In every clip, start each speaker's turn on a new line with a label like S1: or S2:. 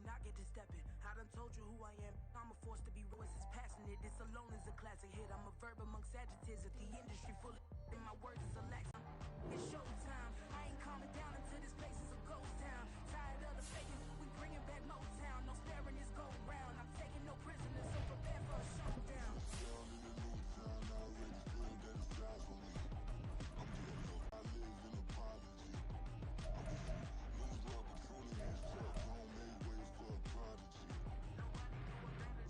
S1: not get to stepping. I done told you who I am. I'm a force to be voice is passionate. This alone is a classic hit. I'm a verb amongst adjectives. If the industry full of and my words is a lax. It's showtime. I ain't calming down until this place is a ghost town. Tired of the faking, we bringing back Motown. No sparing this go round. I'm taking no prisoners, so prepare for a showdown.
S2: Down in the new town, I already feel that it's time for me. I'm getting low, I live in apology. Lose the opportunity, it's tough. Don't make ways for a prodigy.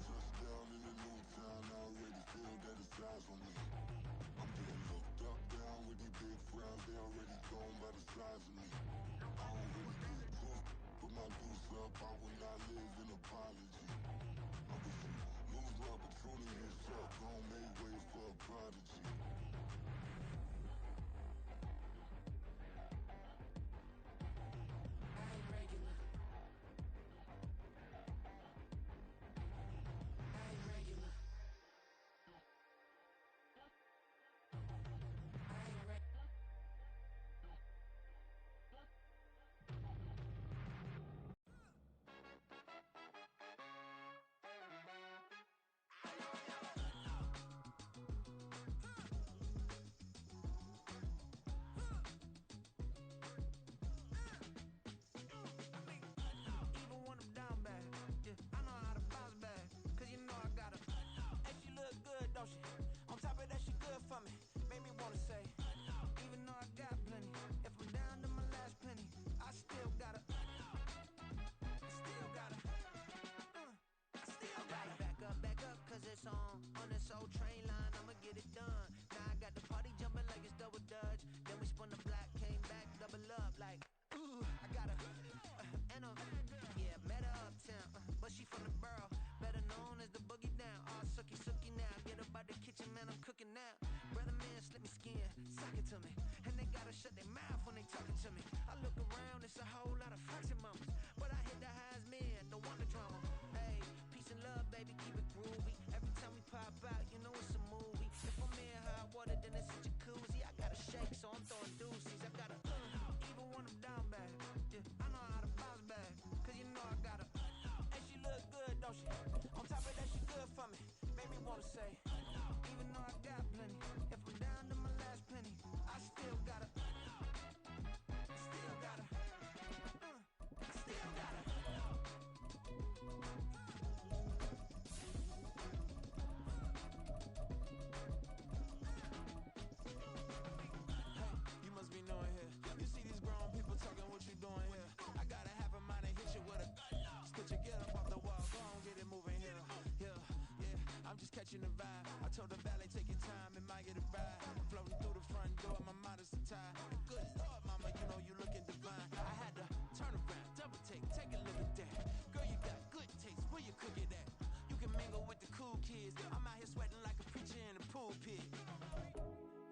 S2: Touchdown in the new town, I already feel that it's time for me. I'm getting looked up, down with these big frowns. They already gone by the size of me. I don't really get proof, put my deuce up. I will not live in apology. Lose the opportunity, it's tough. Don't make ways for a prodigy.
S1: I ain't regular. I ain't regular. I ain't regular. Even when I'm down bad, yeah, I know how to bounce back. Cause you know I got her. And she look good, don't she? On top of that, she good for me. Made me wanna say, even though I got plenty, if I'm down to my last penny, I still got her. I still got her. I still got her. Back up, cause it's on this old train line, I'ma get it done. Now I got the party jumping like it's double dutch. Then we spun the block, came back, double up like, ooh, I got her. And yeah, met her uptown, but she from the borough, better known as the boogie down. All sookie now, get up out the kitchen, man, I'm cooking now. Brother man, slip me skin, suck it to me. And they gotta shut their mouth when they talking to me. I look around, it's a whole lot of fraction mamas, but I hit the highs, man, don't want the drama. Hey, peace and love, baby, keep it groovy. Every time we pop out, you know it's a movie. If I'm in hot water, then it's a jacuzzi. I gotta shake, so I'm throwing deuces. I gotta, even when I'm down bad, yeah, I know how to bounce back. Cause you know I got her. And she look good, don't she? On top of that, she good for me. Made me wanna say, even though I got plenty, if I'm down to my last penny, I still got her. Still got her. Still got her. You must be knowing here. You see these grown people talking, what you doing here? I gotta have a mind and hit you with a split your get up off the wall, go on, get it moving here. Yeah, I'm just catching the vibe. I told the valet, take your time, it might get a ride. Floating through the front door, my mind is tied. Good Lord, mama, you know you looking divine. I had to turn around, double take a look at that. Girl, you got good taste, where you cook it at? You can mingle with the cool kids. I'm out here sweating like a preacher in a pool pit.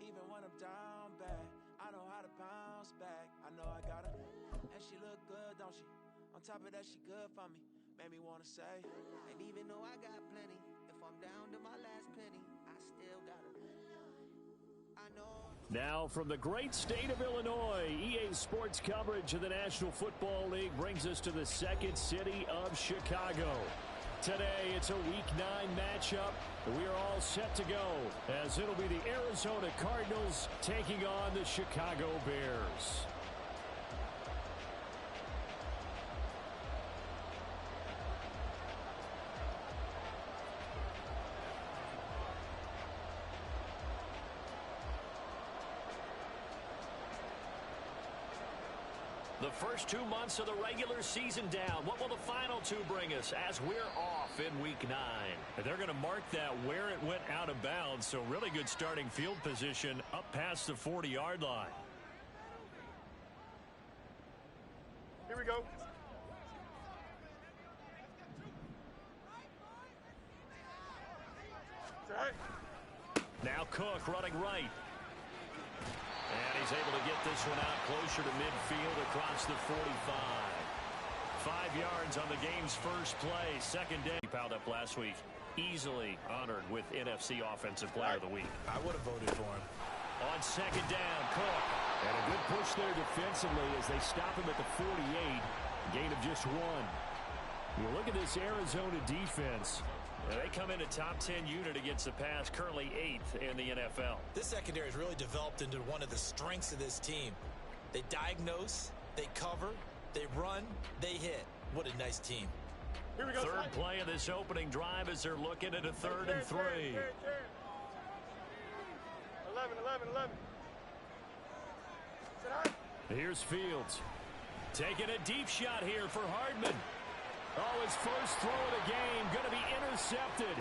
S1: Even when I'm down bad, I know how to bounce back. I know I got her, and she look good, don't she? On top of that, she good for me. Made me wanna say, and even though I got plenty, if I'm down to my last penny, I still got her. I know.
S3: Now from the great state of Illinois, EA Sports coverage of the National Football League brings us to the second city of Chicago. Today, it's a Week 9 matchup. We are all set to go, as it'll be the Arizona Cardinals taking on the Chicago Bears. The first 2 months of the regular season down. What will the final 2 bring us as we're off in Week 9? They're going to mark that where it went out of bounds, so really good starting field position up past the 40-yard line.
S4: Here we go.
S3: Now Cook running right. And he's able to get this one out closer to midfield across the 45. 5 yards on the game's first play. Second day. He piled up last week. Easily honored with NFC Offensive Player of the Week.
S4: I would have voted for him.
S3: On second down, Cook. And a good push there defensively as they stop him at the 48. Gain of just 1. You look at this Arizona defense. They come in a top 10 unit against the pass, currently 8th in the NFL.
S5: This secondary has really developed into one of the strengths of this team. They diagnose, they cover, they run, they hit. What a nice team.
S4: Here we go.
S3: Third play of this opening drive as they're looking at a 3rd and 3.
S4: 11.
S3: Here's Fields. Taking a deep shot here for Hardman. Oh, his first throw of the game going to be intercepted.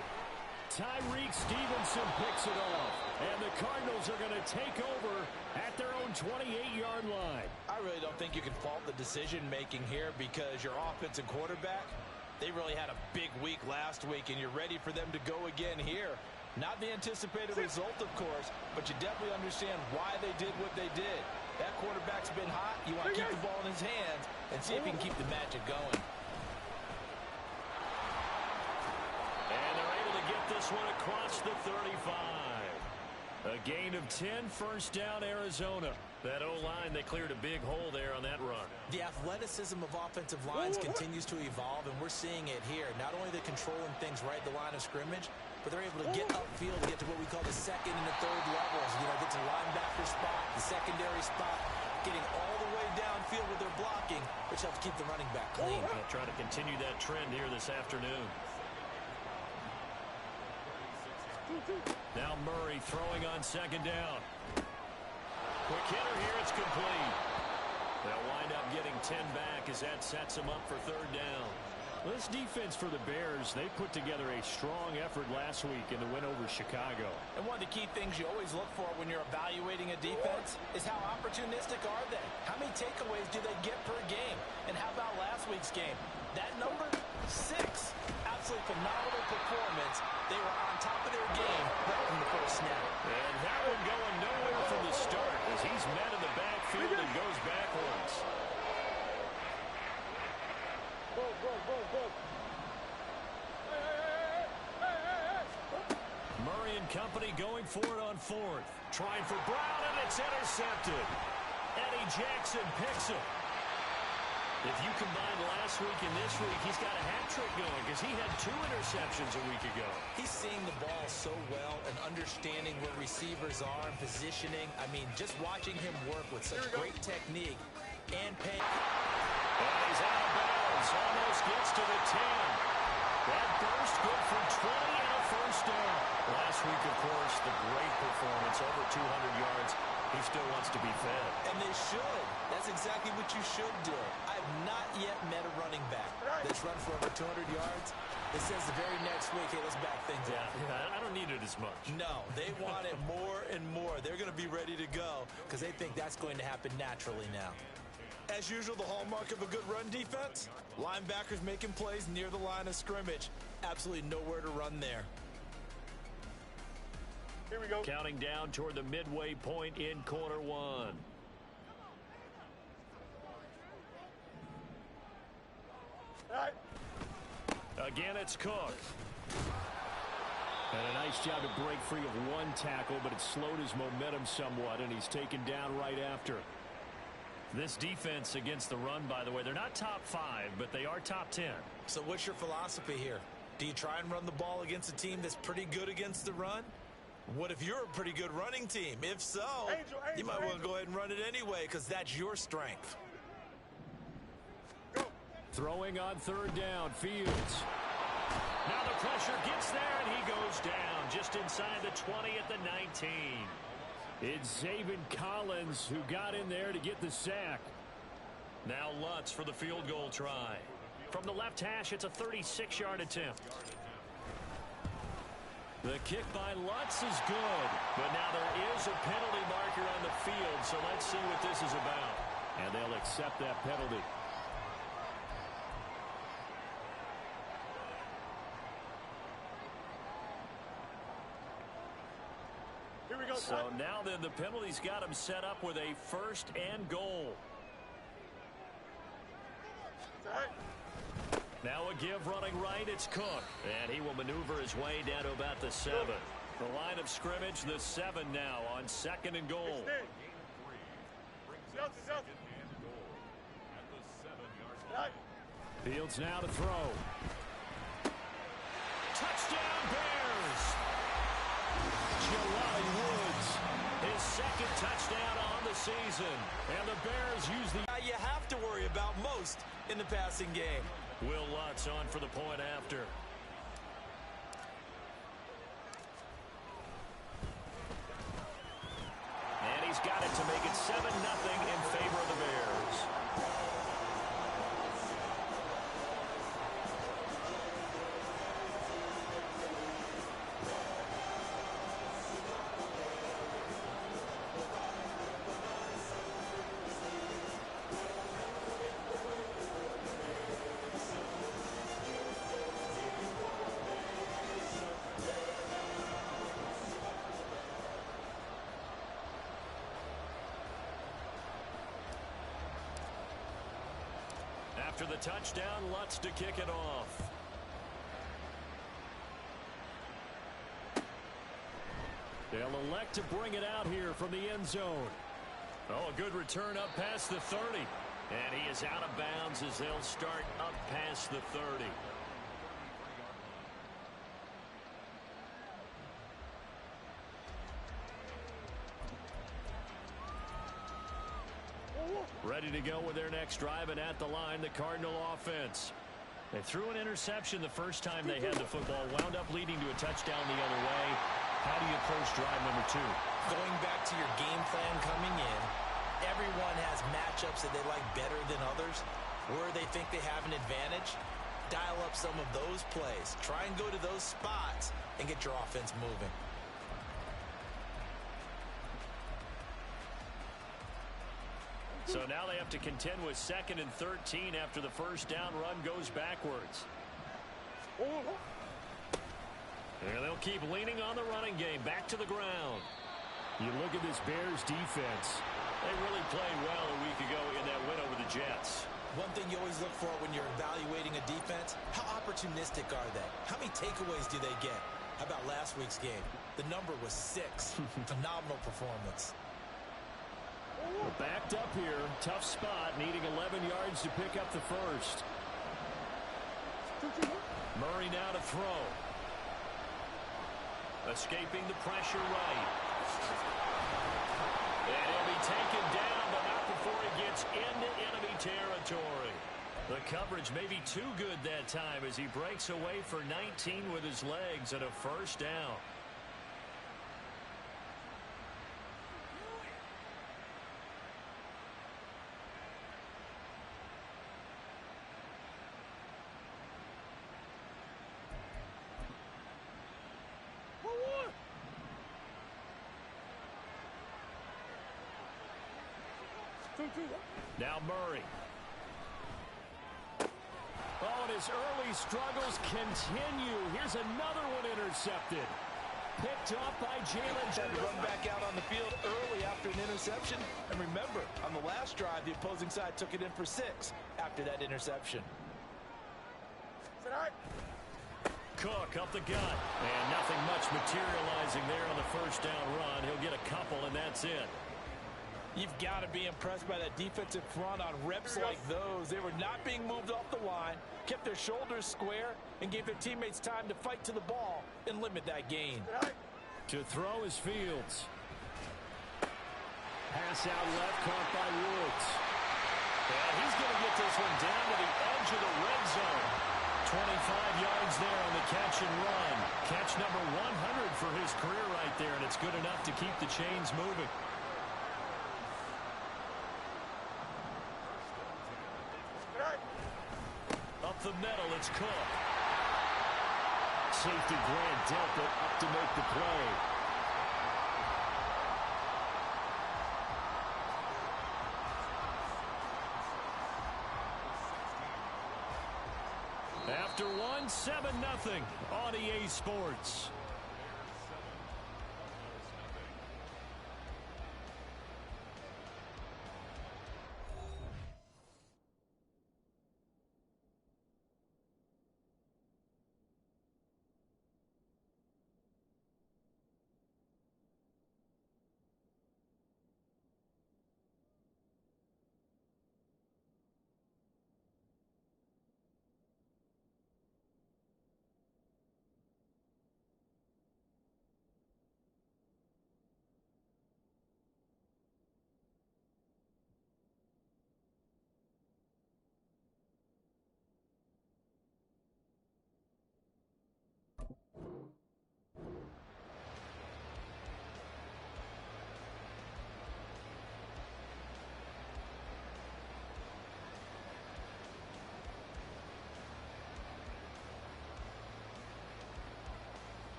S3: Tyreek Stevenson picks it off. And the Cardinals are going to take over at their own 28-yard line.
S5: I really don't think you can fault the decision-making here because your offensive quarterback, they really had a big week last week, and you're ready for them to go again here. Not the anticipated result, of course, but you definitely understand why they did what they did. That quarterback's been hot. You want to keep the ball in his hands and see if he can keep the magic going.
S3: And they're able to get this one across the 35. A gain of 10, first down, Arizona. That O-line, they cleared a big hole there on that run.
S5: The athleticism of offensive lines continues to evolve, and we're seeing it here. Not only are they controlling things right at the line of scrimmage, but they're able to get upfield, get to what we call the second and the third levels. You know, get to the linebacker spot, the secondary spot, getting all the way downfield with their blocking, which helps keep the running back clean.
S3: They'll try to continue that trend here this afternoon. Now Murray throwing on second down. Quick hitter here, it's complete. They'll wind up getting 10 back as that sets them up for 3rd down. This defense for the Bears, they put together a strong effort last week in the win over Chicago.
S5: And one of the key things you always look for when you're evaluating a defense is how opportunistic are they? How many takeaways do they get per game? And how about last week's game? That number, 6. Absolutely phenomenal performance. They were on top of their game right from the first snap.
S3: And that one going nowhere from the start as he's met in the backfield and goes backwards. Murray and company going for it on 4th. Trying for Brown, and it's intercepted. Eddie Jackson picks it. If you combine last week and this week, he's got a hat trick going because he had 2 interceptions a week ago.
S5: He's seeing the ball so well and understanding where receivers are and positioning. I mean, just watching him work with such great technique and pain.
S3: And he's out of bounds. Almost gets to the 10. That burst good for 20 and a first down. Last week, of course, the great performance, over 200 yards. He still wants to be fed.
S5: And they should. That's exactly what you should do. I have not yet met a running back that's run for over 200 yards. It says the very next week, hey, let's back things up.
S3: Yeah, I don't need it as much.
S5: No, they want it more and more. They're going to be ready to go because they think that's going to happen naturally now. As usual, the hallmark of a good run defense, linebackers making plays near the line of scrimmage. Absolutely nowhere to run there.
S4: Here we go.
S3: Counting down toward the midway point in quarter 1. Again, it's Cook. And a nice job to break free of 1 tackle, but it slowed his momentum somewhat, and he's taken down right after. This defense against the run, by the way, they're not top 5, but they are top 10.
S5: So what's your philosophy here? Do you try and run the ball against a team that's pretty good against the run? What if you're a pretty good running team? If so, you might want to go ahead and run it anyway because that's your strength.
S3: Throwing on 3rd down, Fields. Now the pressure gets there, and he goes down just inside the 20 at the 19. It's Zaven Collins who got in there to get the sack. Now Lutz for the field goal try. From the left hash, it's a 36-yard attempt. The kick by Lutz is good, but now there is a penalty marker on the field, so let's see what this is about. And they'll accept that penalty.
S4: Here we go.
S3: So now then the penalty's got him set up with a 1st and goal. Now a give running right, it's Cook. And he will maneuver his way down to about the 7. The line of scrimmage, the 7 now on 2nd and goal. Fields now to throw. Touchdown Bears! Jelani Woods, his second touchdown on the season. And the Bears use the...
S5: You have to worry about most in the passing game.
S3: Will Lutz on for the point after. And he's got it to make it 7-0 in favor of the Bears. After the touchdown, Lutz to kick it off. They'll elect to bring it out here from the end zone. Oh, a good return up past the 30. And he is out of bounds as they'll start up past the 30. Ready to go with their next drive, and at the line, the Cardinal offense. They threw an interception the first time they had the football, wound up leading to a touchdown the other way. How do you approach drive number 2?
S5: Going back to your game plan coming in, everyone has matchups that they like better than others. Where they think they have an advantage, dial up some of those plays. Try and go to those spots and get your offense moving.
S3: So now they have to contend with 2nd and 13 after the first down run goes backwards. And they'll keep leaning on the running game. Back to the ground. You look at this Bears defense. They really played well a week ago in that win over the Jets.
S5: One thing you always look for when you're evaluating a defense, how opportunistic are they? How many takeaways do they get? How about last week's game? The number was 6. Phenomenal performance.
S3: We're backed up here. Tough spot, needing 11 yards to pick up the first. Murray now to throw. Escaping the pressure right. And he'll be taken down, but not before he gets into enemy territory. The coverage may be too good that time as he breaks away for 19 with his legs and a first down. Now Murray. Oh, and his early struggles continue. Here's another one intercepted. Picked up by Jalen.
S5: Had to run back out on the field early after an interception. And remember, on the last drive, the opposing side took it in for 6 after that interception.
S3: Cook up the gut. And nothing much materializing there on the first down run. He'll get a couple, and that's it.
S5: You've got to be impressed by that defensive front on reps like those. They were not being moved off the line, kept their shoulders square, and gave their teammates time to fight to the ball and limit that gain.
S3: To throw is Fields. Pass out left, caught by Woods. And he's going to get this one down to the edge of the red zone. 25 yards there on the catch and run. Catch number 100 for his career right there, and it's good enough to keep the chains moving. Up the middle, it's Cook. Safety Grant Delpit up to make the play. After one, 7-0 on EA Sports.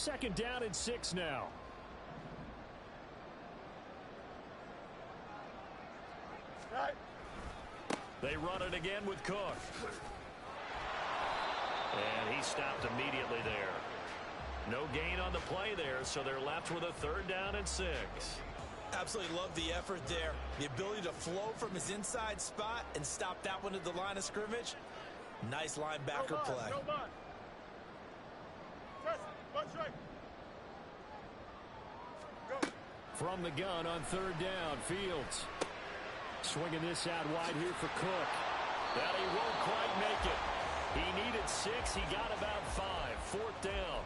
S3: 2nd down and 6 now.
S4: Right.
S3: They run it again with Cook. And he stopped immediately there. No gain on the play there, so they're left with a 3rd down and 6.
S5: Absolutely love the effort there. The ability to flow from his inside spot and stop that one at the line of scrimmage. Nice linebacker play.
S4: No mind. Test. One strike. Go.
S3: From the gun on 3rd down, Fields. Swinging this out wide here for Cook. That he won't quite make it. He needed 6. He got about 5. 4th down.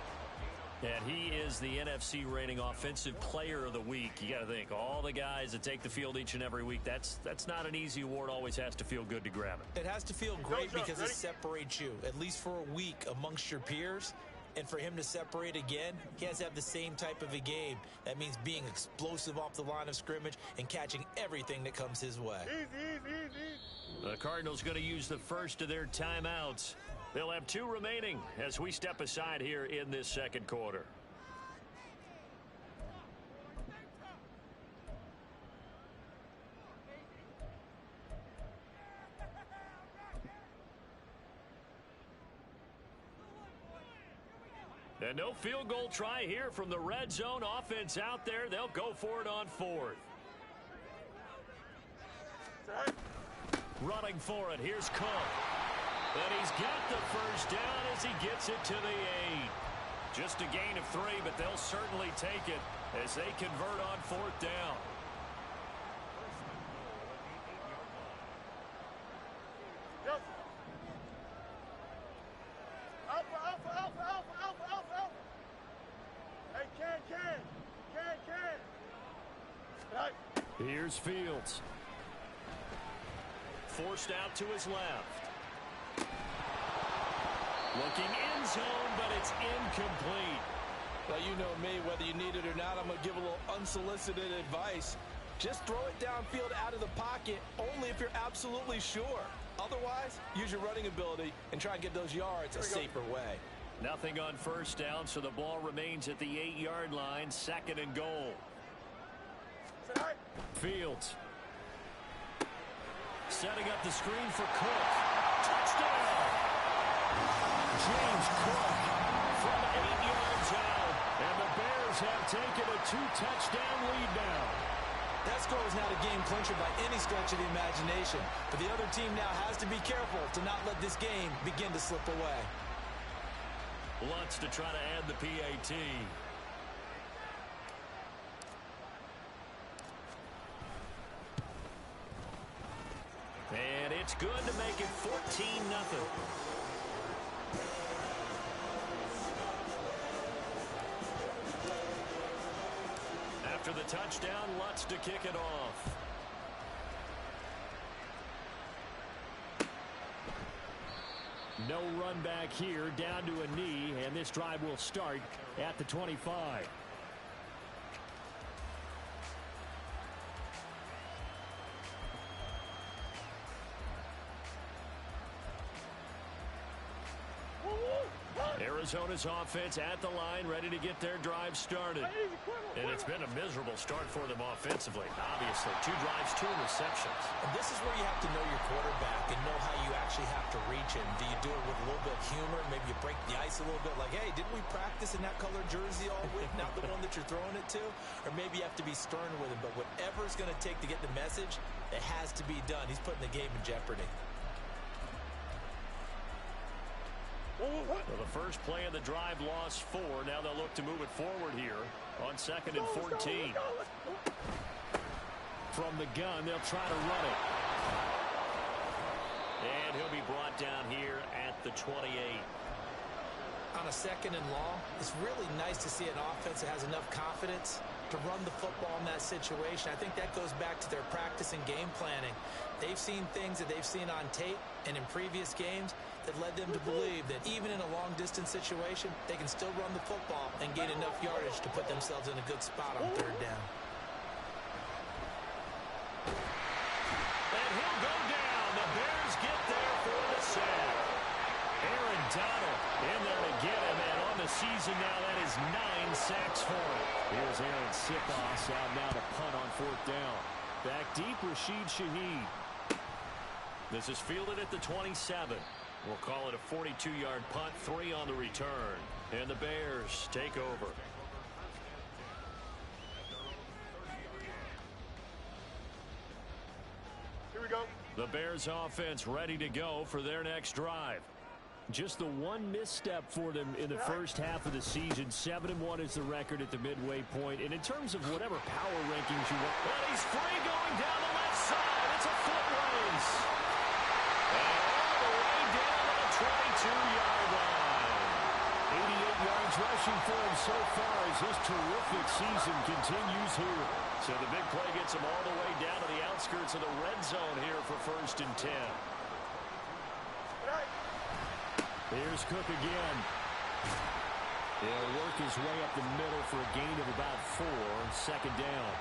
S3: And he is the NFC rating offensive player of the week. You got to think, all the guys that take the field each and every week, that's not an easy award. Always has to feel good to grab it.
S5: It has to feel great because it separates you, at least for a week, amongst your peers. And for him to separate again, he has to have the same type of a game. That means being explosive off the line of scrimmage and catching everything that comes his way.
S4: Easy.
S3: The Cardinals going to use the first of their timeouts. They'll have 2 remaining as we step aside here in this 2nd quarter. And no field goal try here from the red zone offense out there. They'll go for it on 4th. Running for it. Here's Cook. And he's got the 1st down as he gets it to the 8. Just a gain of 3, but they'll certainly take it as they convert on 4th down.
S4: Yes. Alpha. Hey, can. Right.
S3: Here's Fields. Forced out to his left. Looking end zone, but it's incomplete.
S5: Well, you know me, whether you need it or not, I'm going to give a little unsolicited advice. Just throw it downfield out of the pocket, only if you're absolutely sure. Otherwise, use your running ability and try and get those yards a safer way.
S3: Nothing on 1st down, so the ball remains at the 8-yard line, 2nd and goal. Fields. Setting up the screen for Cook. Touchdown! James Cook from 8 yards out. And the Bears have taken a 2-touchdown lead now.
S5: That score is not a game clincher by any stretch of the imagination. But the other team now has to be careful to not let this game begin to slip away.
S3: Lutz to try to add the PAT. And it's good to make it 14-0. After the touchdown, Lutz to kick it off. No run back here, down to a knee, and this drive will start at the 25. Arizona's offense at the line, ready to get their drive started. And it's been a miserable start for them offensively. Obviously, 2 drives, 2 receptions.
S5: And this is where you have to know your quarterback and know how you actually have to reach him. Do you do it with a little bit of humor? Maybe you break the ice a little bit like, hey, didn't we practice in that colored jersey all week? Not the one that you're throwing it to? Or maybe you have to be stern with him. But whatever it's going to take to get the message, it has to be done. He's putting the game in jeopardy.
S3: Well, the first play of the drive lost 4. Now they'll look to move it forward here on 2nd and 14. From the gun, they'll try to run it. And he'll be brought down here at the 28.
S5: On a 2nd and long, it's really nice to see an offense that has enough confidence to run the football in that situation. I think that goes back to their practice and game planning. They've seen things that they've seen on tape and in previous games that led them to believe that even in a long-distance situation, they can still run the football and gain enough yardage to put themselves in a good spot on 3rd down.
S3: And he'll go down. The Bears get there for the sack. Aaron Donald in there to get him, and on the season now. That is 9 sacks for him. Here's Aaron Sipos out now to punt on 4th down. Back deep, Rashid Shaheed. This is fielded at the 27. We'll call it a 42-yard punt, 3 on the return. And the Bears take over.
S4: Here we go.
S3: The Bears offense ready to go for their next drive. Just the one misstep for them in the first half of the season. 7-1 is the record at the midway point. And in terms of whatever power rankings you want. But he's free going down the left side. It's a foot race. And all the way down to the 22-yard line. 88 yards rushing for him so far as his terrific season continues here. So the big play gets him all the way down to the outskirts of the red zone here for 1st and 10. Here's Cook again. He'll work his way up the middle for a gain of about 4. 2nd down.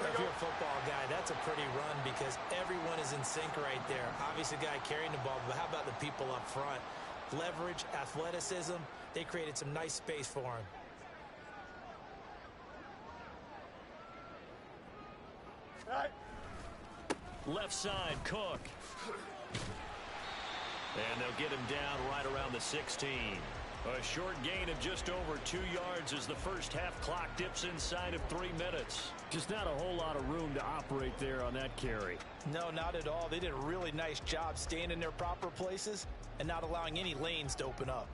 S5: If you're a football guy, that's a pretty run because everyone is in sync right there. Obviously, the guy carrying the ball, but how about the people up front? Leverage, athleticism, they created some nice space for him.
S3: Left side, Cook. And they'll get him down right around the 16. A short gain of just over 2 yards as the first half clock dips inside of 3 minutes. Just not a whole lot of room to operate there on that carry.
S5: No, not at all. They did a really nice job staying in their proper places and not allowing any lanes to open up.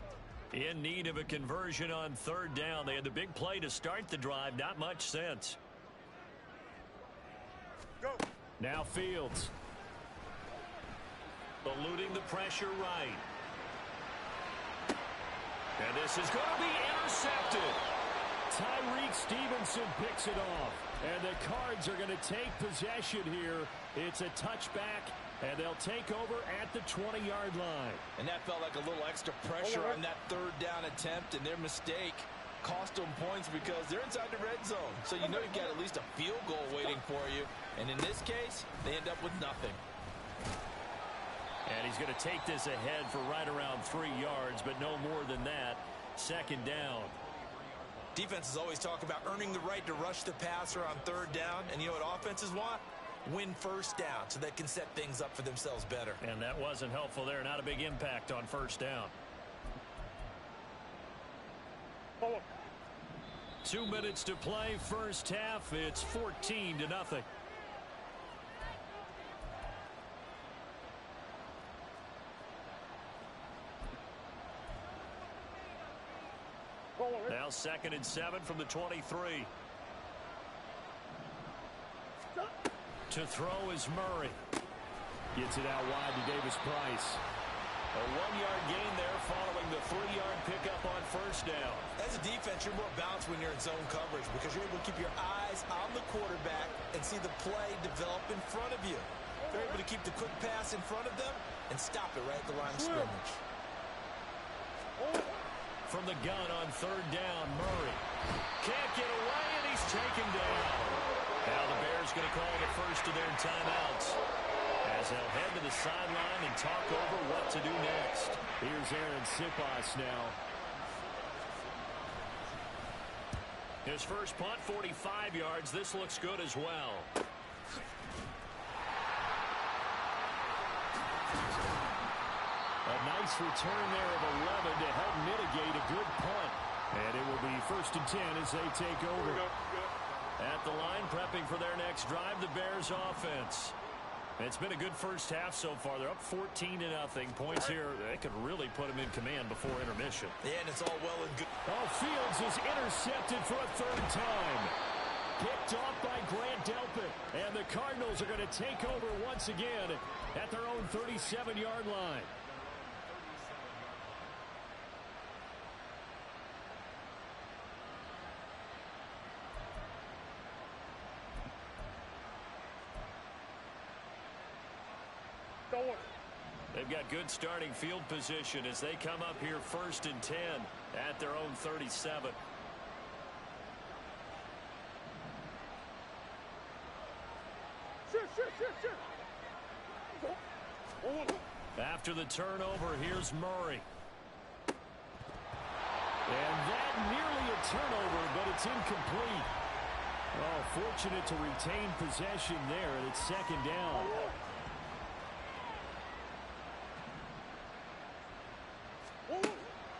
S3: In need of a conversion on 3rd down. They had the big play to start the drive. Not much sense.
S4: Go.
S3: Now Fields. Eluding the pressure right. And this is going to be intercepted. Tyreek Stevenson picks it off. And the Cards are going to take possession here. It's a touchback, and they'll take over at the 20-yard line.
S5: And that felt like a little extra pressure on that 3rd down attempt, and their mistake cost them points because they're inside the red zone. So you know you've got at least a field goal waiting for you. And in this case, they end up with nothing.
S3: And he's going to take this ahead for right around 3 yards, but no more than that. 2nd down.
S5: Defenses always talk about earning the right to rush the passer on 3rd down. And you know what offenses want? Win 1st down so they can set things up for themselves better.
S3: And that wasn't helpful there. Not a big impact on 1st down. 2 minutes to play. First half. It's 14-0. Now 2nd and 7 from the 23. To throw is Murray. Gets it out wide to Davis-Price. A 1-yard gain there following the 3-yard pickup on 1st down.
S5: As a defense, you're more balanced when you're in zone coverage because you're able to keep your eyes on the quarterback and see the play develop in front of you. They're able to keep the quick pass in front of them and stop it right at the line of scrimmage.
S3: From the gun on 3rd down, Murray. Can't get away, and he's taken down. Now the Bears going to call the first of their timeouts as they'll head to the sideline and talk over what to do next. Here's Aaron Sipos now. His first punt, 45 yards. This looks good as well. A nice return there of 11 to help mitigate a good punt. And it will be 1st and 10 as they take over. At the line, prepping for their next drive, the Bears offense. It's been a good first half so far. They're up 14-0. Points here, they could really put them in command before intermission.
S5: Yeah, and it's all well and good.
S3: Oh, Fields is intercepted for a 3rd time. Picked off by Grant Delpit. And the Cardinals are going to take over once again at their own 37-yard line. They've got good starting field position as they come up here 1st and 10 at their own 37.
S4: Shoot.
S3: After the turnover, here's Murray. And that nearly a turnover, but it's incomplete. Oh, fortunate to retain possession there, and it's second down.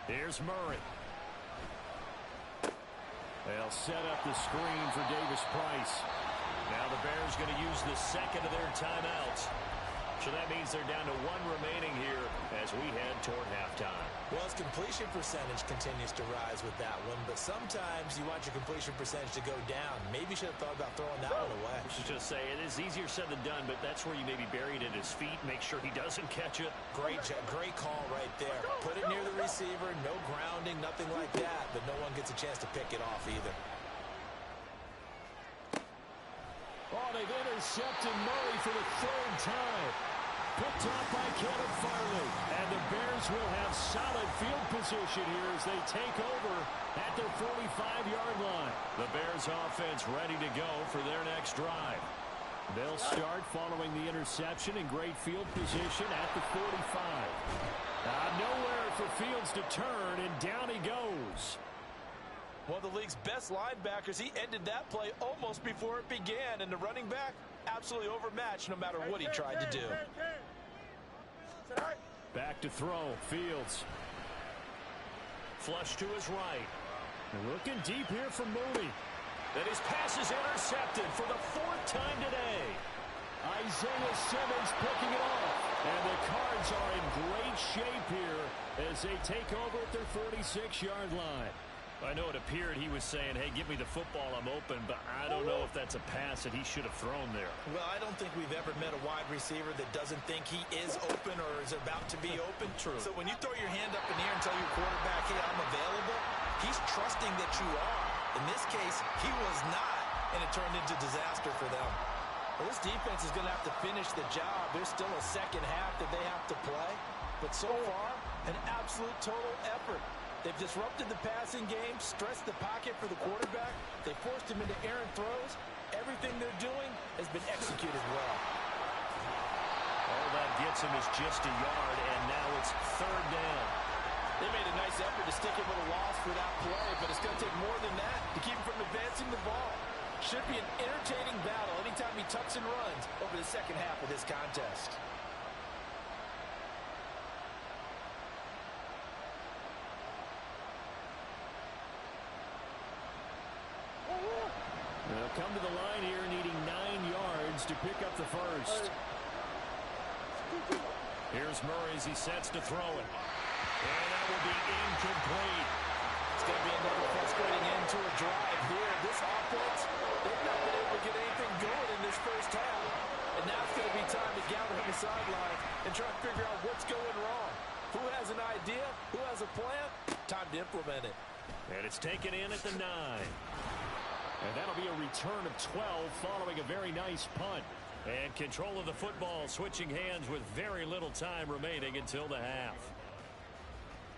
S3: Here's Murray. They'll set up the screen for Davis Price. Now the Bears going to use the second of their timeouts. So that means they're down to one remaining here as we head toward halftime.
S5: Well, his completion percentage continues to rise with that one, but sometimes you want your completion percentage to go down. Maybe you should have thought about throwing that one away.
S3: I should just say, it is easier said than done, but that's where you maybe bury it at his feet, make sure he doesn't catch it.
S5: Great call right there. Put it near the receiver, no grounding, nothing like that, but no one gets a chance to pick it off either.
S3: Oh, they've intercepted Murray for the third time. Picked off by Kevin Farley. And the Bears will have solid field position here as they take over at their 45-yard line. The Bears offense ready to go for their next drive. They'll start following the interception in great field position at the 45. Nowhere for Fields to turn, and down he goes.
S5: One of the league's best linebackers, he ended that play almost before it began, and the running back absolutely overmatched no matter what he tried to do.
S3: Back to throw, Fields. Flush to his right. Looking deep here for Mooney. And his pass is intercepted for the fourth time today. Isaiah Simmons picking it off. And the Cards are in great shape here as they take over at their 46-yard line. I know it appeared he was saying, hey, give me the football, I'm open, but I don't know if that's a pass that he should have thrown there.
S5: Well, I don't think we've ever met a wide receiver that doesn't think he is open or is about to be open.
S3: True.
S5: So when you throw your hand up in the air and tell your quarterback, hey, I'm available, he's trusting that you are. In this case, he was not, and it turned into disaster for them. Well, this defense is going to have to finish the job. There's still a second half that they have to play, but so far, an absolute total effort. They've disrupted the passing game, stressed the pocket for the quarterback. They forced him into errant throws. Everything they're doing has been executed well.
S3: All that gets him is just a yard, and now it's third down.
S5: They made a nice effort to stick him with a loss for that play, but it's going to take more than that to keep him from advancing the ball. Should be an entertaining battle anytime he tucks and runs over the second half of this contest.
S3: They'll come to the line here needing 9 yards to pick up the first. Here's Murray as he sets to throw it. And that will be incomplete.
S5: It's going to be another frustrating end to a drive here. This offense, they've not been able to get anything going in this first half. And now it's going to be time to gather on the sideline and try to figure out what's going wrong. Who has an idea? Who has a plan? Time to implement it.
S3: And it's taken in at the 9. And that'll be a return of 12 following a very nice punt. And control of the football switching hands with very little time remaining until the half.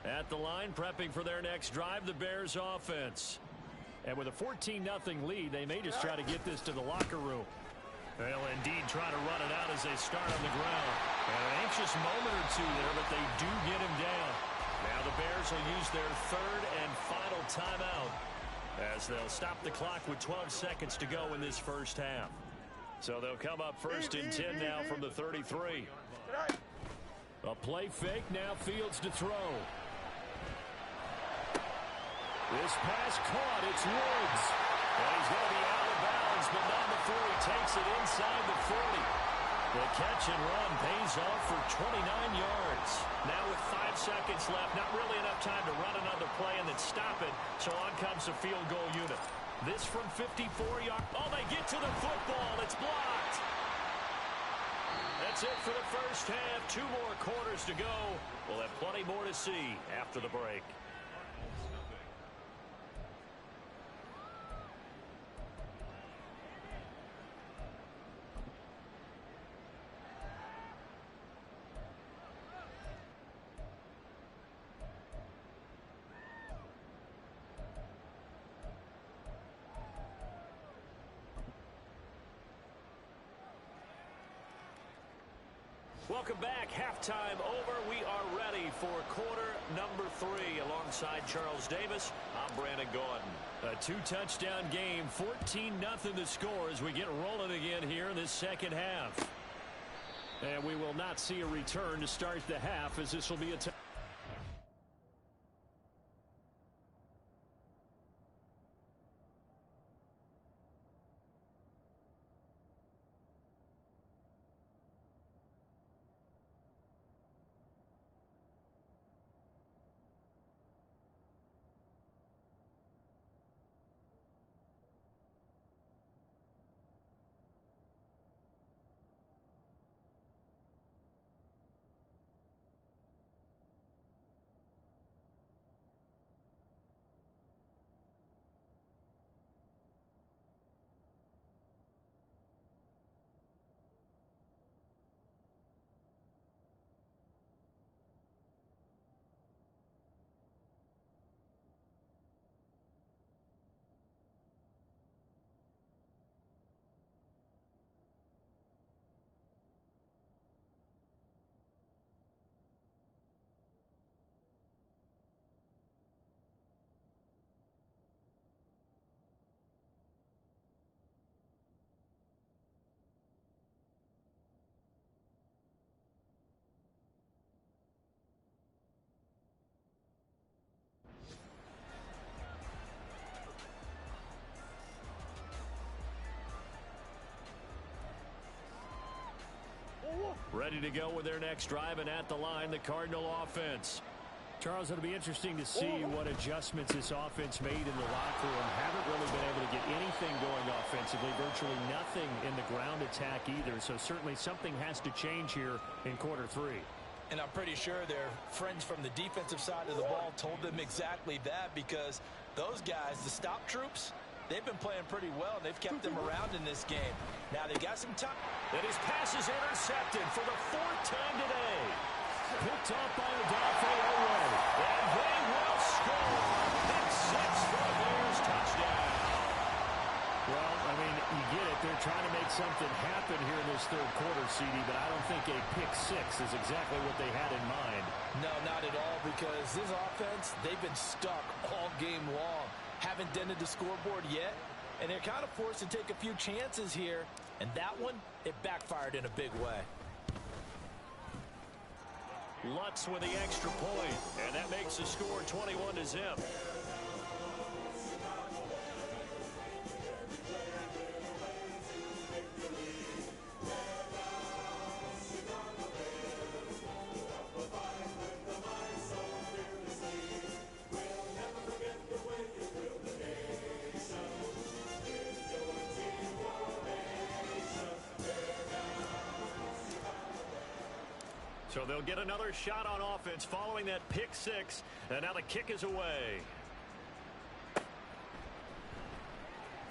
S3: At the line, prepping for their next drive, the Bears offense. And with a 14-0 lead, they may just try to get this to the locker room. They'll indeed try to run it out as they start on the ground. And an anxious moment or two there, but they do get him down. Now the Bears will use their third and final timeout as they'll stop the clock with 12 seconds to go in this first half. So they'll come up first and 10 now from the 33. A play fake, now Fields to throw. This pass caught, it's Woods. And he's going to be out of bounds, but not before he takes it inside the 40. The catch and run pays off for 29 yards. Now with 5 seconds left, not really enough time to run another play and then stop it. So on comes the field goal unit. This from 54 yards. Oh, they get to the football. It's blocked. That's it for the first half. 2 more quarters to go. We'll have plenty more to see after the break. Welcome back. Halftime over. We are ready for quarter number 3. Alongside Charles Davis, I'm Brandon Gordon. A 2-touchdown game, 14-0 the score as we get rolling again here in this second half. And we will not see a return to start the half, as this will be a ready to go with their next drive, and at the line, the Cardinal offense. Charles, it'll be interesting to see what adjustments this offense made in the locker room. Haven't really been able to get anything going offensively, virtually nothing in the ground attack either, so certainly something has to change here in quarter 3.
S5: And I'm pretty sure their friends from the defensive side of the ball told them exactly that, because those guys, the stop troops, they've been playing pretty well, and they've kept them around in this game. Now they got some time.
S3: And his pass is intercepted for the 4th time today. Picked off by Adolfo Owe. And they will score. Pick 6 for the Bears. Touchdown. Well, I mean, you get it. They're trying to make something happen here in this third quarter, CD, but I don't think a pick 6 is exactly what they had in mind.
S5: No, not at all, because this offense, they've been stuck all game long. Haven't dented the scoreboard yet, and they're kind of forced to take a few chances here, and that one, it backfired in a big way.
S3: Lutz with the extra point, and that makes the score 21-0. So they'll get another shot on offense following that pick 6, and now the kick is away.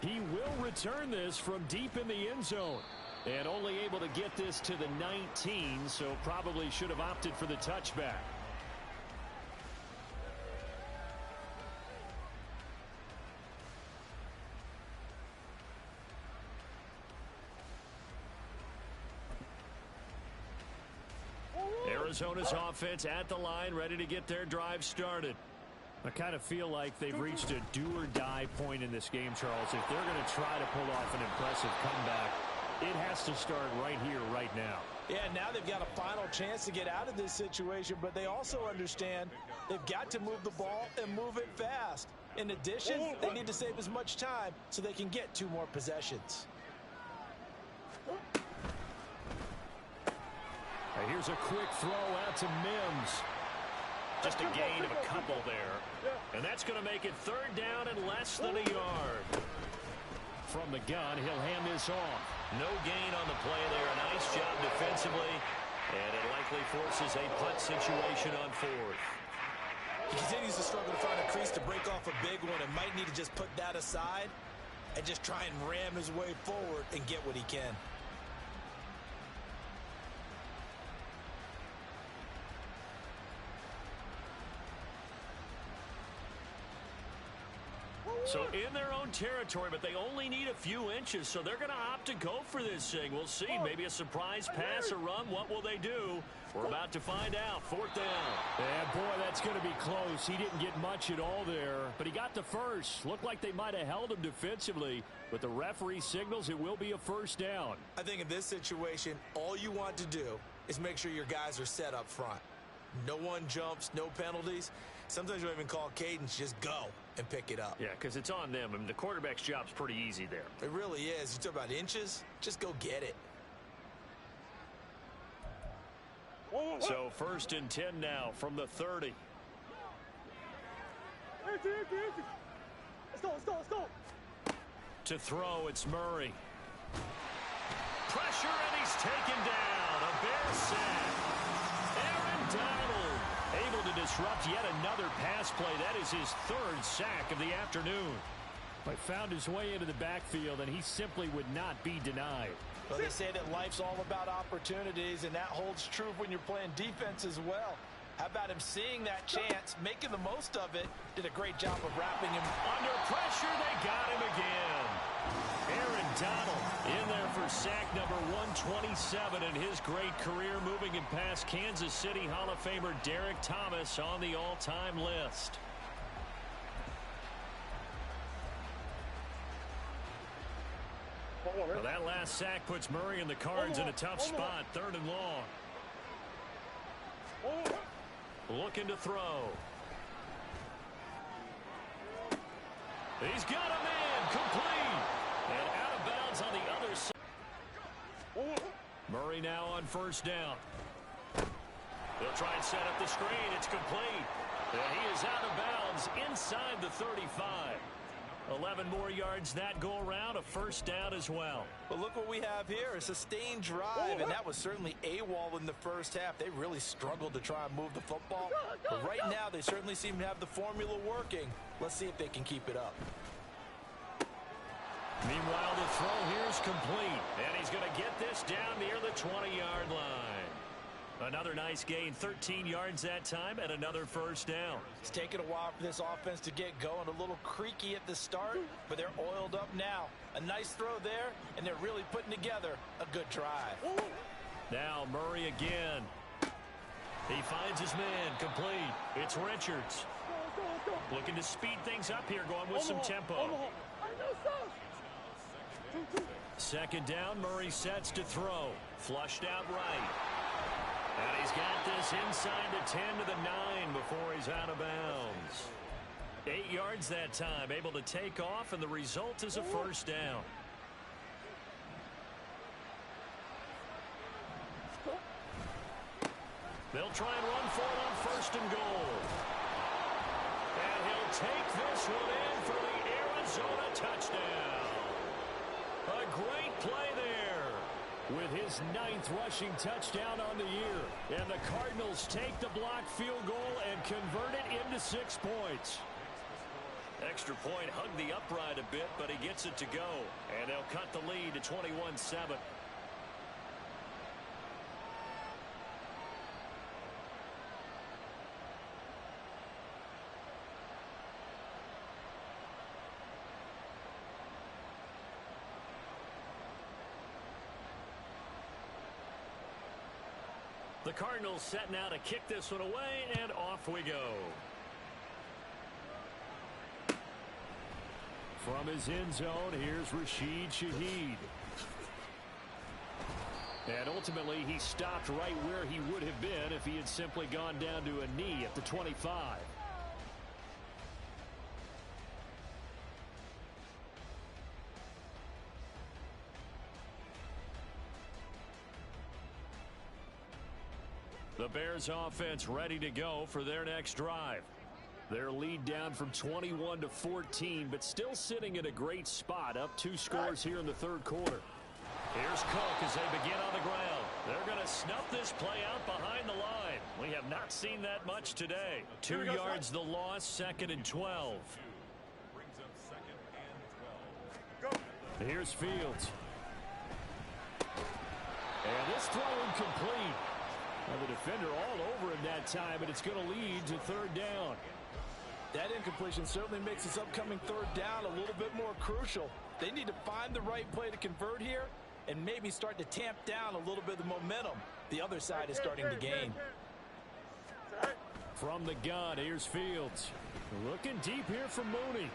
S3: He will return this from deep in the end zone, and only able to get this to the 19, so probably should have opted for the touchback. Arizona's offense at the line, ready to get their drive started. I kind of feel like they've reached a do-or-die point in this game, Charles. If they're going to try to pull off an impressive comeback, it has to start right here, right now.
S5: Yeah, now they've got a final chance to get out of this situation, but they also understand they've got to move the ball and move it fast. In addition, they need to save as much time so they can get 2 more possessions.
S3: Here's a quick throw out to Mims. Just a gain of a couple there. And that's going to make it 3rd down and less than a yard. From the gun, he'll hand this off. No gain on the play there. A nice job defensively. And it likely forces a punt situation on 4th.
S5: He continues to struggle to find a crease to break off a big one, and might need to just put that aside and just try and ram his way forward and get what he can.
S3: So in their own territory, but they only need a few inches, so they're going to opt to go for this thing. We'll see. Maybe a surprise pass or run. What will they do? We're about to find out. 4th down.
S6: Yeah, boy, that's going to be close. He didn't get much at all there, but he got the first. Looked like they might have held him defensively, but the referee signals it will be a 1st down.
S5: I think in this situation, all you want to do is make sure your guys are set up front. No one jumps, no penalties. Sometimes you don't even call cadence, just go and pick it up.
S3: Yeah, because it's on them. I mean, the quarterback's job's pretty easy there.
S5: It really is. You talk about inches, just go get it.
S3: So 1st and 10 now from the 30.
S4: Let's go.
S3: To throw, it's Murray. Pressure, and he's taken down. A Bear sack. Aaron Donald able to disrupt yet another pass play. That is his 3rd sack of the afternoon.
S6: But found his way into the backfield, and he simply would not be denied.
S5: Well, they say that life's all about opportunities, and that holds true when you're playing defense as well. How about him seeing that chance, making the most of it? Did a great job of wrapping him.
S3: Under pressure, they got him again. Aaron Donald in there for sack number 127 in his great career, moving him past Kansas City Hall of Famer Derek Thomas on the all-time list. Well, that last sack puts Murray and the Cards in a tough spot, 3rd and long. Looking to throw. He's got a man complete. And out of bounds on the other side. Murray now on 1st down. They'll try and set up the screen. It's complete. And he is out of bounds inside the 35. 11 more yards that go around, a 1st down as well.
S5: But look what we have here, a sustained drive, and that was certainly AWOL in the 1st half. They really struggled to try and move the football. But right now, they certainly seem to have the formula working. Let's see if they can keep it up.
S3: Meanwhile, the throw here is complete, and he's going to get this down near the 20-yard line. Another nice gain, 13 yards that time, and another 1st down.
S5: It's taken a while for this offense to get going. A little creaky at the start, but they're oiled up now. A nice throw there, and they're really putting together a good drive.
S3: Now Murray again. He finds his man, complete. It's Richards. Looking to speed things up here, going with some tempo. 2nd down, Murray sets to throw. Flushed out right. And he's got this inside the 10 to the 9 before he's out of bounds. 8 yards that time, able to take off, and the result is a 1st down. They'll try and run for it on 1st and goal. And he'll take this one in for the Arizona touchdown. A great play there with his 9th rushing touchdown on the year. And the Cardinals take the blocked field goal and convert it into 6 points. Extra point hugged the upright a bit, but he gets it to go. And they'll cut the lead to 21-7. The Cardinals set now to kick this one away, and off we go.
S6: From his end zone, here's Rashid Shaheed. And ultimately, he stopped right where he would have been if he had simply gone down to a knee at the 25. The Bears offense ready to go for their next drive. Their lead down from 21 to 14, but still sitting in a great spot, up 2 scores here in the 3rd quarter. Here's Cook as they begin on the ground. They're going to snuff this play out behind the line. We have not seen that much today. 2 yards the loss, 2nd and 12. Here's Fields. And this throw incomplete. Well, the defender all over him that time, but it's going to lead to 3rd down.
S5: That incompletion certainly makes this upcoming third down a little bit more crucial. They need to find the right play to convert here and maybe start to tamp down a little bit of the momentum the other side is starting to gain.
S3: From the gun, here's Fields. Looking deep here for Mooney.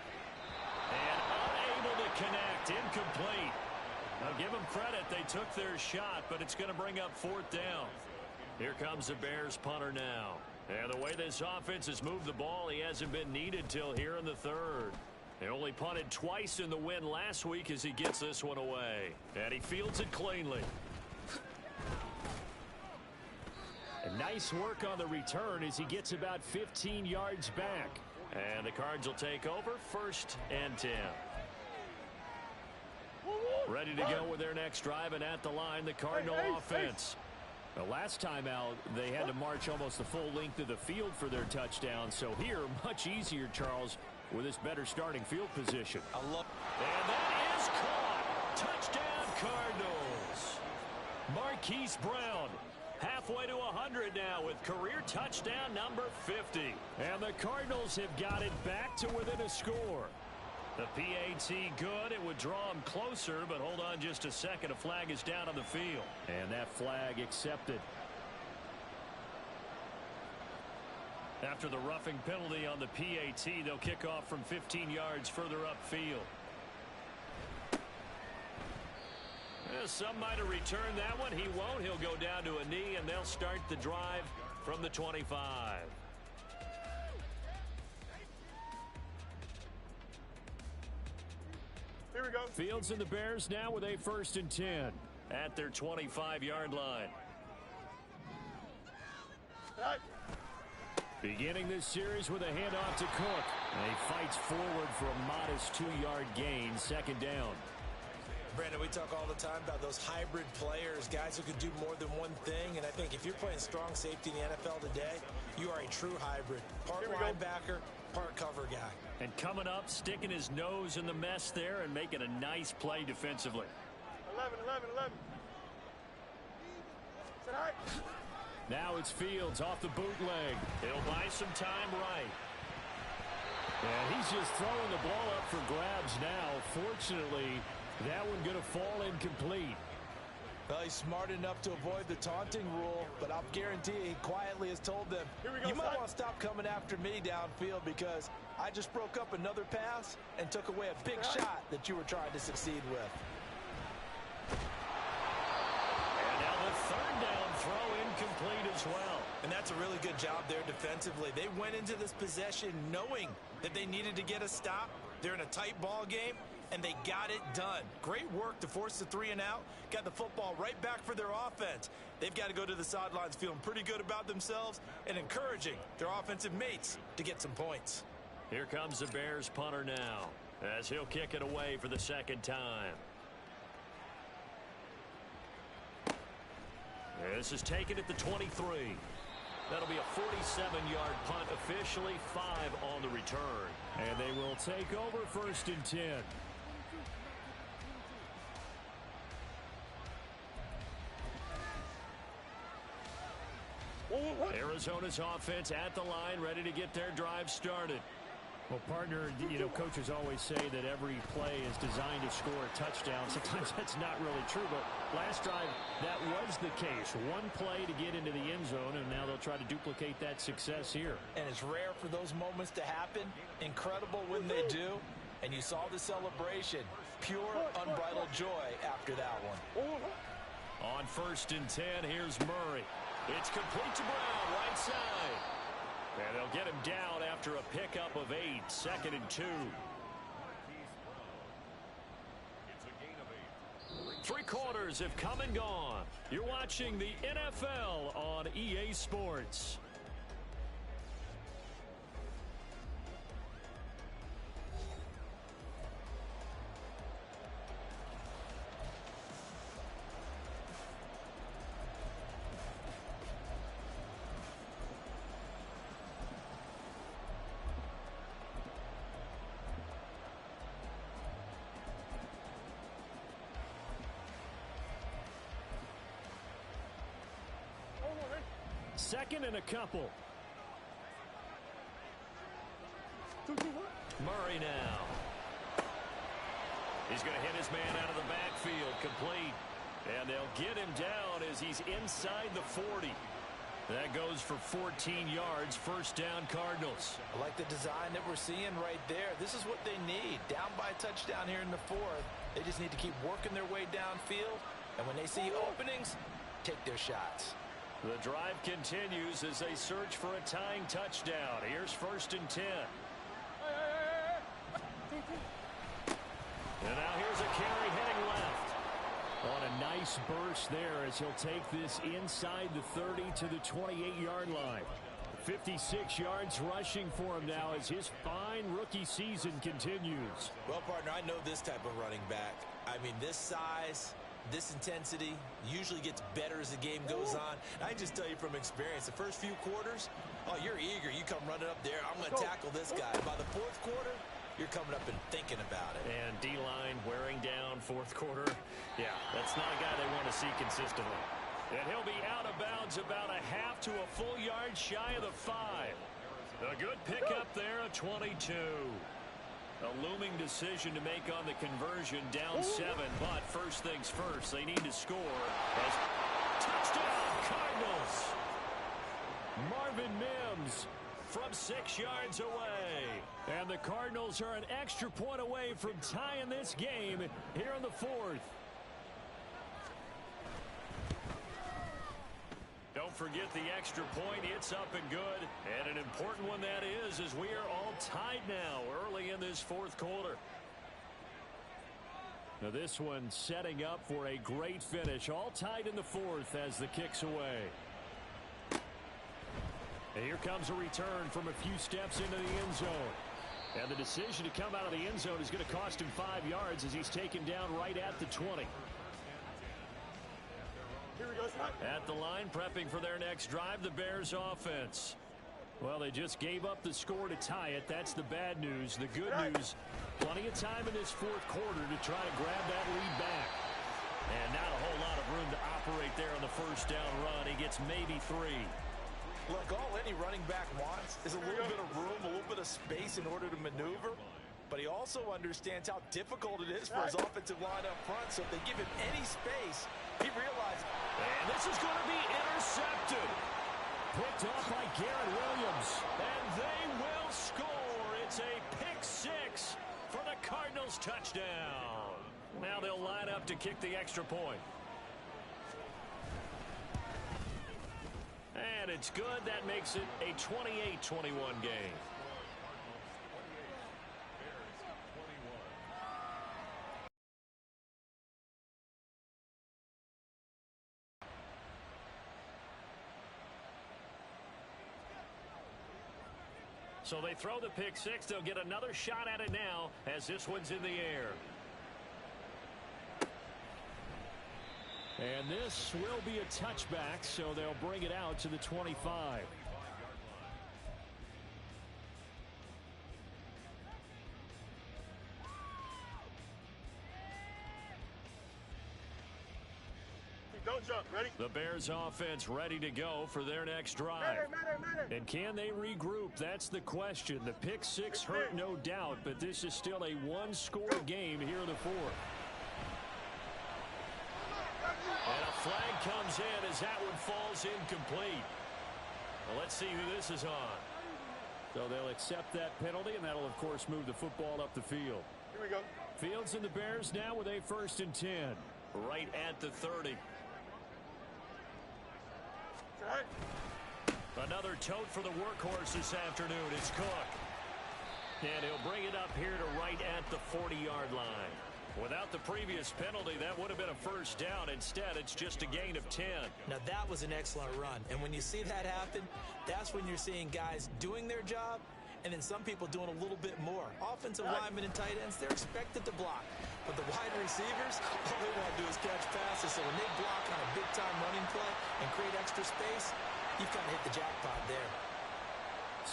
S3: And unable to connect, incomplete. Now give them credit, they took their shot, but it's going to bring up fourth down. Here comes the Bears punter now. And the way this offense has moved the ball, he hasn't been needed till here in the third. He only punted twice in the win last week as he gets this one away. And he fields it cleanly. And nice work on the return as he gets about 15 yards back. And the Cards will take over, 1st and 10. Ready to go with their next drive, and at the line, the Cardinal offense. The last time out, they had to march almost the full length of the field for their touchdown. So here, much easier, Charles, with this better starting field position. And that is caught. Touchdown, Cardinals. Marquise Brown, halfway to 100 now with career touchdown number 50. And the Cardinals have got it back to within a score. The PAT good. It would draw him closer, but hold on just a second. A flag is down on the field. And that flag accepted. After the roughing penalty on the PAT, they'll kick off from 15 yards further upfield. Some might have returned that one. He won't. He'll go down to a knee, and they'll start the drive from the 25.
S4: Here we go.
S3: Fields and the Bears now with a 1st and 10 at their 25-yard line.
S4: Right.
S3: Beginning this series with a handoff to Cook. And he fights forward for a modest 2-yard gain, 2nd down.
S5: Brandon, we talk all the time about those hybrid players, guys who can do more than one thing, and I think if you're playing strong safety in the NFL today, you are a true hybrid. Part linebacker, part cover guy.
S3: And coming up, sticking his nose in the mess there and making a nice play defensively.
S4: 11. Sit high.
S3: Now it's Fields off the bootleg. He'll buy some time right. And he's just throwing the ball up for grabs now. Fortunately, that one going to fall incomplete.
S5: Well, he's smart enough to avoid the taunting rule, but I'll guarantee he quietly has told them, you might want to stop coming after me downfield because I just broke up another pass and took away a big shot that you were trying to succeed with.
S3: And now the 3rd down throw incomplete as well.
S5: And that's a really good job there defensively. They went into this possession knowing that they needed to get a stop. They're in a tight ball game, and they got it done. Great work to force the 3 and out. Got the football right back for their offense. They've got to go to the sidelines feeling pretty good about themselves and encouraging their offensive mates to get some points.
S3: Here comes the Bears punter now as he'll kick it away for the 2nd time. This is taken at the 23. That'll be a 47-yard punt, officially 5 on the return. And they will take over 1st and 10. Arizona's offense at the line, ready to get their drive started. Well, partner, you know, coaches always say that every play is designed to score a touchdown. Sometimes that's not really true, but last drive, that was the case. One play to get into the end zone, and now they'll try to duplicate that success here.
S5: And it's rare for those moments to happen. Incredible when they do. And you saw the celebration. Pure, unbridled joy after that one.
S3: On 1st and 10, here's Murray. It's complete to Brown, right side. And they'll get him down after a pickup of 8, 2nd and 2. 3 quarters have come and gone. You're watching the NFL on EA Sports. Second and a couple.
S6: Murray now. He's going to hit his man out of the backfield, complete. And they'll get him down as he's inside the 40. That goes for 14 yards, first down Cardinals.
S5: I like the design that we're seeing right there. This is what they need. Down by a touchdown here in the fourth. They just need to keep working their way downfield. And when they see openings, take their shots.
S6: The drive continues as they search for a tying touchdown. Here's first and 10. And now here's a carry heading left. On a nice burst there as he'll take this inside the 30 to the 28-yard line. 56 yards rushing for him now as his fine rookie season continues.
S5: Well, partner, I know this type of running back. I mean, this size, this intensity usually gets better as the game goes on. I can just tell you from experience, the first few quarters, oh, you're eager. You come running up there. I'm going to tackle this guy. By the fourth quarter, you're coming up and thinking about it.
S6: And D-line wearing down fourth quarter. Yeah, that's not a guy they want to see consistently. And he'll be out of bounds about a half to a full yard shy of the 5. A good pickup there, a 22. A looming decision to make on the conversion, down 7. But first things first, they need to score. Touchdown, Cardinals! Marvin Mims from 6 yards away. And the Cardinals are an extra point away from tying this game here in the fourth. Don't forget the extra point. It's up and good. And an important one that is, as we are all tied now early in this fourth quarter. Now this one setting up for a great finish. All tied in the fourth as the kick's away. And here comes a return from a few steps into the end zone. And the decision to come out of the end zone is going to cost him 5 yards as he's taken down right at the 20. At the line, prepping for their next drive, the Bears offense. Well, they just gave up the score to tie it. That's the bad news. The good news, plenty of time in this fourth quarter to try to grab that lead back. And not a whole lot of room to operate there on the first down run. He gets maybe 3.
S5: Look, all any running back wants is a little bit of room, a little bit of space in order to maneuver. But he also understands how difficult it is for his offensive line up front. So if they give him any space, he realizes.
S6: And this is going to be intercepted. Picked off by Garrett Williams. And they will score. It's a pick 6 for the Cardinals touchdown. Now they'll line up to kick the extra point. And it's good. That makes it a 28-21 game. So they throw the pick 6. They'll get another shot at it now as this one's in the air. And this will be a touchback, so they'll bring it out to the 25.
S4: Don't jump. Ready?
S6: The Bears offense ready to go for their next drive. And can they regroup? That's the question. The pick 6 hurt, no doubt, but this is still a one-score game here in the fourth. And a flag comes in as that one falls incomplete. Well, let's see who this is on. So they'll accept that penalty, and that'll, of course, move the football up the field.
S4: Here we go.
S6: Fields and the Bears now with a 1st and 10. Right at the 30. Another tote for the workhorse this afternoon. It's Cook. And he'll bring it up here to right at the 40-yard line. Without the previous penalty, that would have been a first down. Instead, it's just a gain of 10.
S5: Now, that was an excellent run. And when you see that happen, that's when you're seeing guys doing their job and then some people doing a little bit more. Offensive linemen and tight ends, they're expected to block. But the wide receivers, all they want to do is catch passes. So when they block on a big-time running play and create extra space, you've kind of hit the jackpot there.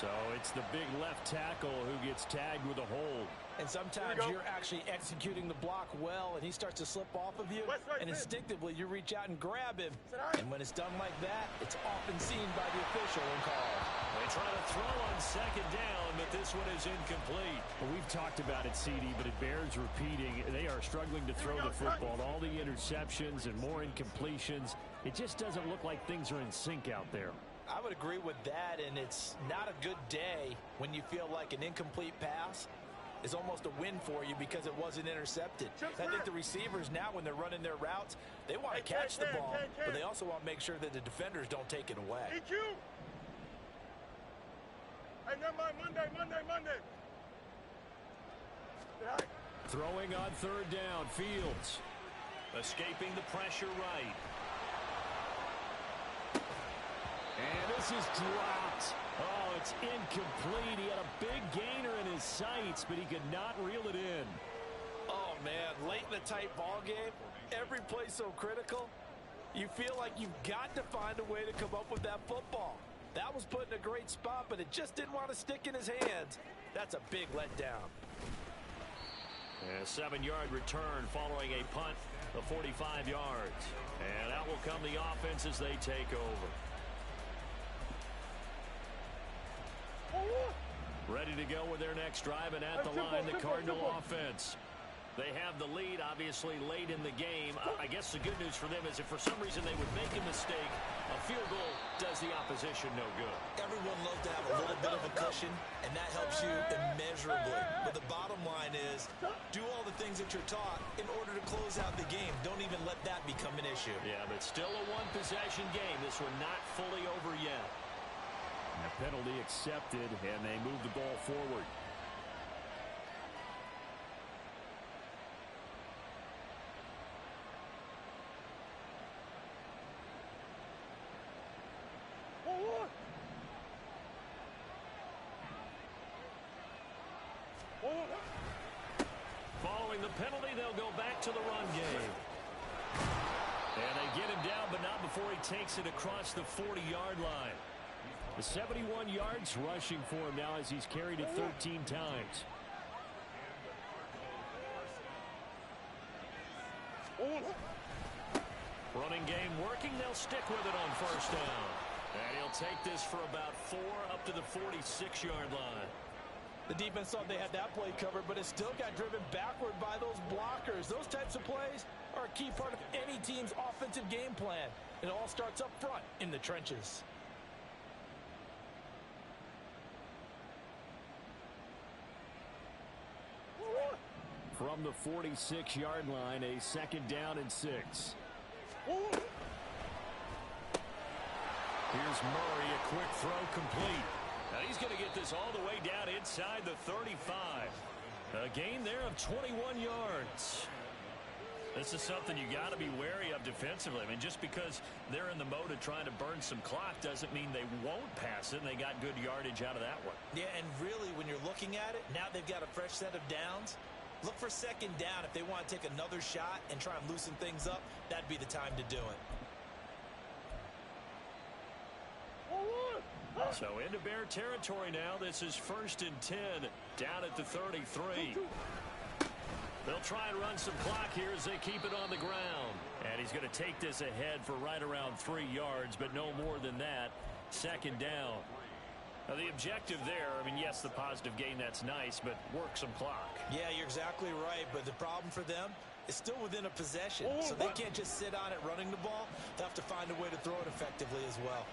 S3: So it's the big left tackle who gets tagged with a hold.
S5: And sometimes you're actually executing the block well, and he starts to slip off of you, and instinctively you reach out and grab him. And when it's done like that, it's often seen by the official and called.
S3: They try to throw on second down, but this one is incomplete. Well, we've talked about it, CD, but it bears repeating. They are struggling to throw the football. All the interceptions and more incompletions. It just doesn't look like things are in sync out there.
S5: I would agree with that, and it's not a good day when you feel like an incomplete pass is almost a win for you because it wasn't intercepted. I think the receivers now, when they're running their routes, they want to catch the ball, but they also want to make sure that the defenders don't take it away.
S4: Hey, never mind, Monday.
S3: Throwing on third down, Fields. Escaping the pressure right. And this is dropped. Oh, it's incomplete. He had a big gainer in his sights, but he could not reel it in.
S5: Oh, man, late in a tight ball game, every play so critical, you feel like you've got to find a way to come up with that football. That was put in a great spot, but it just didn't want to stick in his hands. That's a big letdown.
S3: And a 7-yard return following a punt of 45 yards. And out will come the offense as they take over. Ready to go with their next drive, and at the line, the Cardinal offense. They have the lead, obviously, late in the game. I guess the good news for them is if for some reason they would make a mistake, a field goal does the opposition no good.
S5: Everyone loves to have a little bit of a cushion, and that helps you immeasurably. But the bottom line is, do all the things that you're taught in order to close out the game. Don't even let that become an issue.
S3: Yeah, but still a one-possession game. This one not fully over yet. And the penalty accepted, and they move the ball forward. Following the penalty, they'll go back to the run game. And they get him down, but not before he takes it across the 40-yard line. The 71 yards rushing for him now as he's carried it 13 times. Running game working. They'll stick with it on first down. And he'll take this for about 4 up to the 46-yard line.
S5: The defense thought they had that play covered, but it still got driven backward by those blockers. Those types of plays are a key part of any team's offensive game plan. It all starts up front in the trenches.
S3: From the 46-yard line, a 2nd down and 6. Here's Murray, a quick throw complete. Now he's going to get this all the way down inside the 35. A gain there of 21 yards. This is something you got to be wary of defensively. I mean, just because they're in the mode of trying to burn some clock doesn't mean they won't pass it, and they got good yardage out of that one.
S5: Yeah, and really, when you're looking at it, now they've got a fresh set of downs. Look for 2nd down. If they want to take another shot and try and loosen things up, that'd be the time to do it.
S3: So into Bear territory now. This is 1st and 10 down at the 33. They'll try and run some clock here as they keep it on the ground. And he's going to take this ahead for right around 3 yards, but no more than that. 2nd down. Now, the objective there, I mean, yes, the positive gain, that's nice, but work some clock.
S5: Yeah, you're exactly right, but the problem for them is still within a possession, so they can't just sit on it running the ball. They'll have to find a way to throw it effectively as well.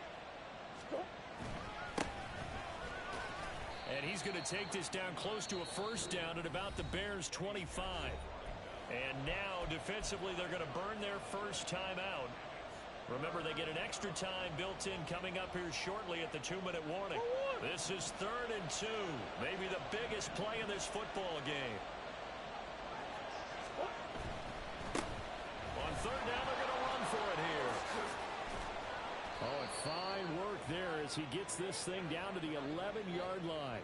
S3: And he's going to take this down close to a 1st down at about the Bears' 25. And now, defensively, they're going to burn their first time out. Remember, they get an extra time built in coming up here shortly at the 2-minute warning. This is 3rd and 2. Maybe the biggest play in this football game. On 3rd down, they're going to run for it here. Oh, and fine work there as he gets this thing down to the 11-yard line.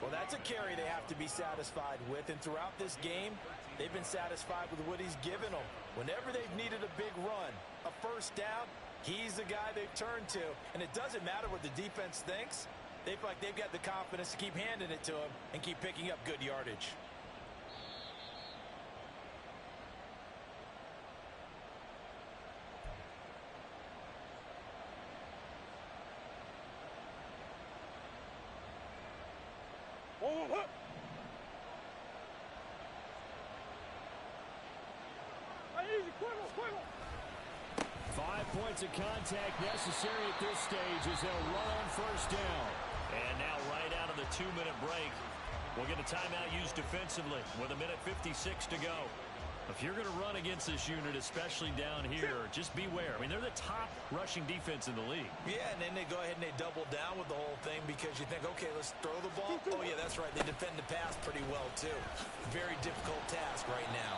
S5: Well, that's a carry they have to be satisfied with, and throughout this game, they've been satisfied with what he's given them. Whenever they've needed a big run, a 1st down, he's the guy they've turned to. And it doesn't matter what the defense thinks. They feel like they've got the confidence to keep handing it to him and keep picking up good yardage.
S4: Oh,
S3: 5 points of contact necessary at this stage as they'll run on first down.
S6: And now right out of the 2-minute break, we'll get a timeout used defensively with 1:56 to go. If you're going to run against this unit, especially down here, just beware. I mean, they're the top rushing defense in the league.
S5: Yeah, and then they go ahead and they double down with the whole thing because you think, okay, let's throw the ball. Oh, yeah, that's right. They defend the pass pretty well, too. Very difficult task right now.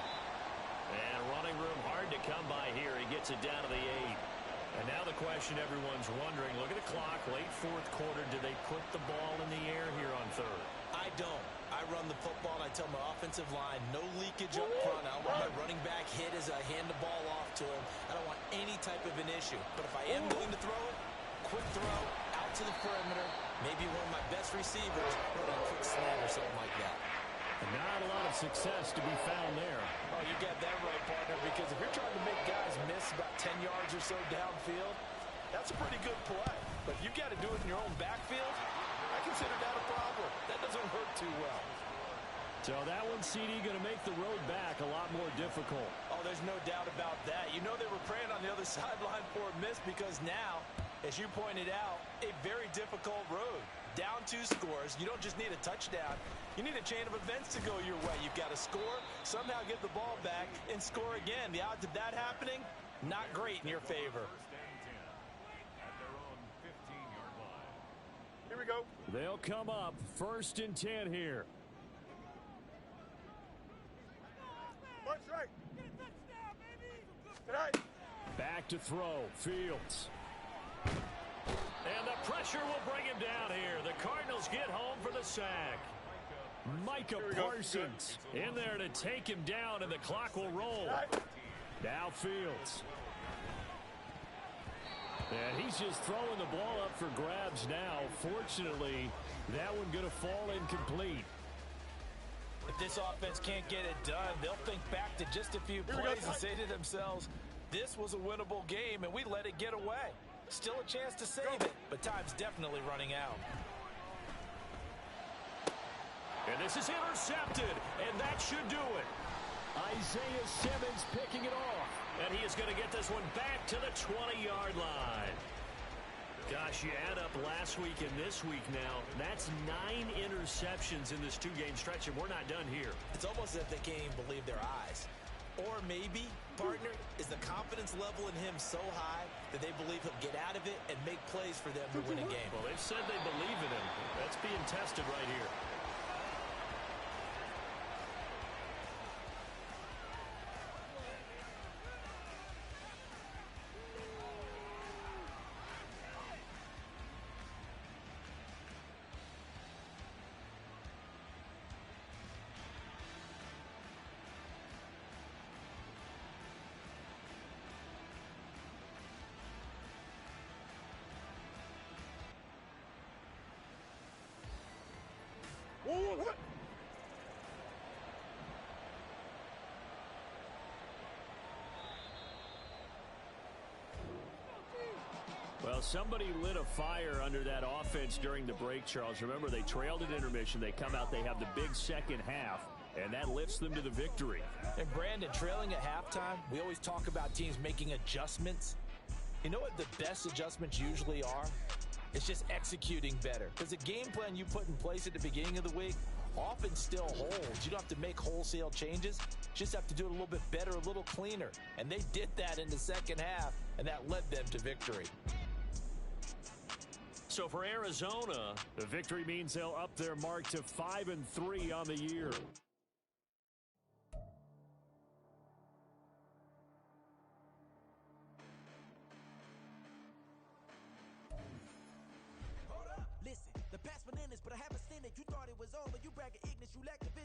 S6: And running room hard to come by here. He gets it down to the 8. And now the question everyone's wondering, look at the clock, late fourth quarter. Do they put the ball in the air here on third?
S5: I don't. I run the football, and I tell my offensive line, no leakage up front. I don't want my running back hit as I hand the ball off to him. I don't want any type of an issue. But if I am going to throw it, quick throw, out to the perimeter, maybe one of my best receivers, or a quick slant or something like that.
S3: And not a lot of success to be found there.
S5: Oh, you got that right, partner, because if you're trying to make guys miss about 10 yards or so downfield, that's a pretty good play. But if you've got to do it in your own backfield, I consider that a problem. That doesn't work too well.
S3: So that one, CD, going to make the road back a lot more difficult.
S5: Oh, there's no doubt about that. You know they were praying on the other sideline for a miss because now, as you pointed out, a very difficult road. Down 2 scores. You don't just need a touchdown. You need a chain of events to go your way. You've got to score, somehow get the ball back, and score again. The odds of that happening, not great in your favor.
S4: here we go.
S3: They'll come up 1st and 10 here.
S4: Punch right. Right.
S3: Back to throw. Fields.
S6: And the pressure will bring him down here. The Cardinals get home for the sack.
S3: Micah Parsons in there to take him down, and the clock will roll. Now Fields. And he's just throwing the ball up for grabs now. Fortunately, that one going to fall incomplete.
S5: If this offense can't get it done, they'll think back to just a few plays and say to themselves, this was a winnable game, and we let it get away. Still a chance to save it, but time's definitely running out.
S6: And this is intercepted, and that should do it.
S3: Isaiah Simmons picking it off.
S6: And he is going to get this one back to the 20-yard line. Gosh, you add up last week and this week now, that's 9 interceptions in this 2-game stretch, and we're not done here.
S5: It's almost as if they can't even believe their eyes. Or maybe, partner, is the confidence level in him so high that they believe he'll get out of it and make plays for them to win a game.
S6: Well, they've said they believe in him. That's being tested right here.
S3: Well, somebody lit a fire under that offense during the break, Charles. Remember, they trailed at intermission. They come out, they have the big second half, and that lifts them to the victory.
S5: And Brandon, trailing at halftime, we always talk about teams making adjustments. You know what the best adjustments usually are? It's just executing better. Because the game plan you put in place at the beginning of the week often still holds. You don't have to make wholesale changes. You just have to do it a little bit better, a little cleaner. And they did that in the second half, and that led them to victory.
S3: So for Arizona, the victory means they'll up their mark to 5-3 on the year.
S1: Listen, the past bananas, but I haven't seen it. You thought it was over. You bragging ignorance, you lack the